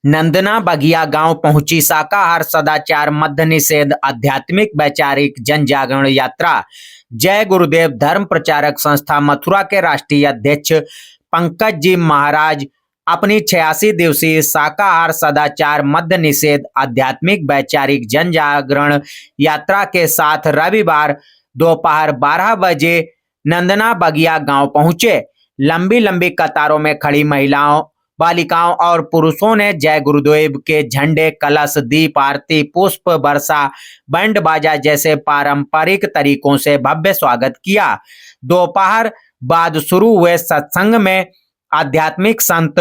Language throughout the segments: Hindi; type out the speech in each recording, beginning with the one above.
नंदना बगिया गांव पहुंची शाकाहार सदाचार मद्य निषेध आध्यात्मिक वैचारिक जन जागरण यात्रा। जय गुरुदेव धर्म प्रचारक संस्था मथुरा के राष्ट्रीय अध्यक्ष पंकज जी महाराज अपनी 86 दिवसीय शाकाहार सदाचार मद्य निषेध आध्यात्मिक वैचारिक जन जागरण यात्रा के साथ रविवार दोपहर 12 बजे नंदना बगिया गांव पहुंचे। लंबी लंबी कतारों में खड़ी महिलाओं, बालिकाओं और पुरुषों ने जय गुरुदेव के झंडे, कलश, दीप आरती, पुष्प वर्षा, बैंड बाजा जैसे पारंपरिक तरीकों से भव्य स्वागत किया। दोपहर बाद शुरू हुए सत्संग में आध्यात्मिक संत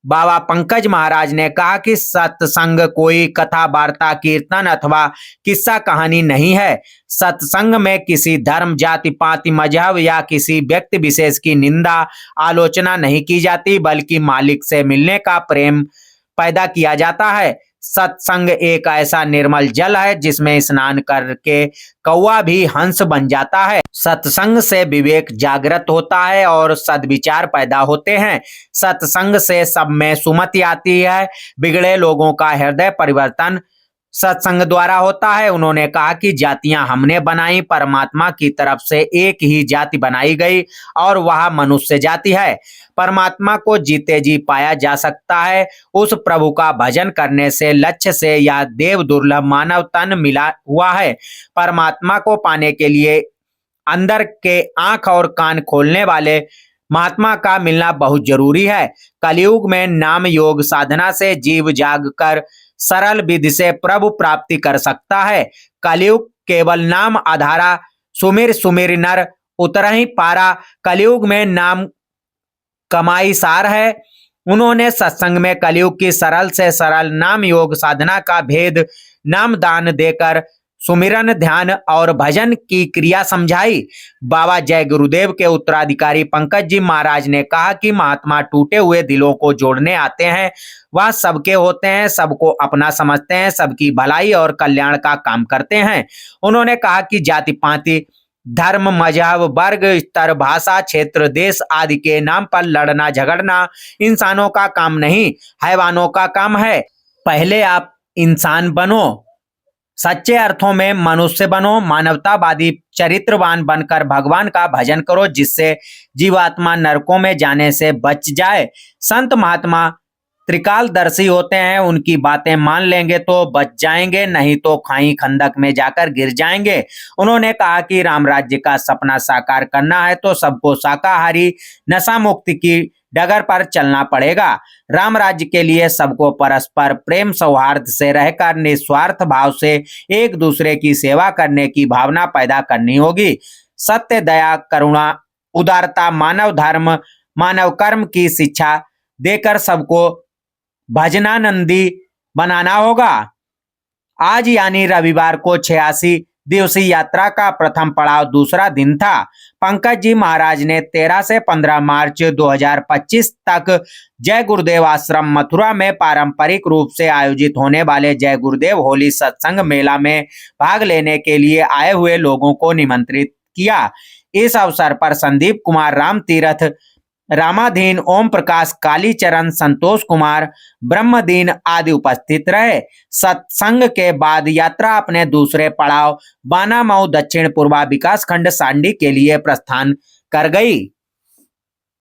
बाबा पंकज महाराज ने कहा कि सत्संग कोई कथा वार्ता कीर्तन अथवा किस्सा कहानी नहीं है। सत्संग में किसी धर्म, जाति पाति, मजहब या किसी व्यक्ति विशेष की निंदा आलोचना नहीं की जाती, बल्कि मालिक से मिलने का प्रेम पैदा किया जाता है। सत्संग एक ऐसा निर्मल जल है जिसमें स्नान करके कौवा भी हंस बन जाता है। सत्संग से विवेक जागृत होता है और सद्विचार पैदा होते हैं। सत्संग से सब में सुमति आती है। बिगड़े लोगों का हृदय परिवर्तन सत्संग द्वारा होता है। उन्होंने कहा कि जातियां हमने बनाई, परमात्मा की तरफ से एक ही जाति बनाई गई और वह मनुष्य जाति है। परमात्मा को जीते जी पाया जा सकता है। उस प्रभु का भजन करने से लक्ष्य से यह देव दुर्लभ मानव तन मिला हुआ है। परमात्मा को पाने के लिए अंदर के आंख और कान खोलने वाले महात्मा का मिलना बहुत जरूरी है। कलयुग में नाम योग साधना से जीव जाग कर सरल विधि से प्रभु प्राप्ति कर सकता है। कलयुग केवल नाम आधारा, सुमिर सुमिर नर उतरहि पारा। कलयुग में नाम कमाई सार है। उन्होंने सत्संग में कलयुग की सरल से सरल नाम योग साधना का भेद नाम दान देकर सुमिरन, ध्यान और भजन की क्रिया समझाई। बाबा जय गुरुदेव के उत्तराधिकारी पंकज जी महाराज ने कहा कि महात्मा टूटे हुए दिलों को जोड़ने आते हैं। वह सबके होते हैं, सबको अपना समझते हैं, सबकी भलाई और कल्याण का काम करते हैं। उन्होंने कहा कि जाति पाति, धर्म, मजहब, वर्ग, स्तर, भाषा, क्षेत्र, देश आदि के नाम पर लड़ना झगड़ना इंसानों का काम नहीं, हैवानों का काम है। पहले आप इंसान बनो, सच्चे अर्थों में मनुष्य बनो, मानवतावादी चरित्रवान बनकर भगवान का भजन करो, जिससे जीवात्मा नरकों में जाने से बच जाए। संत महात्मा त्रिकालदर्शी होते हैं। उनकी बातें मान लेंगे तो बच जाएंगे, नहीं तो खाई खंदक में जाकर गिर जाएंगे। उन्होंने कहा कि राम राज्य का सपना साकार करना है तो सबको शाकाहारी नशा मुक्ति की डगर पर चलना पड़ेगा। राम राज्य के लिए सबको परस्पर प्रेम सौहार्द से रहकर निस्वार्थ भाव से एक दूसरे की सेवा करने की भावना पैदा करनी होगी। सत्य, दया, करुणा, उदारता, मानव धर्म, मानव कर्म की शिक्षा देकर सबको भजनानंदी बनाना होगा। आज यानी रविवार को 86 दिवसीय यात्रा का प्रथम पड़ाव दूसरा दिन था। पंकज जी महाराज ने 13 से 15 मार्च 2025 तक जय गुरुदेव आश्रम मथुरा में पारंपरिक रूप से आयोजित होने वाले जय गुरुदेव होली सत्संग मेला में भाग लेने के लिए आए हुए लोगों को निमंत्रित किया। इस अवसर पर संदीप कुमार, राम तीरथ, रामाधीन, ओम प्रकाश, कालीचरण, संतोष कुमार, ब्रह्मदीन आदि उपस्थित रहे। सत्संग के बाद यात्रा अपने दूसरे पड़ाव बाना मऊ दक्षिण पूर्वा विकास खंड सांडी के लिए प्रस्थान कर गई।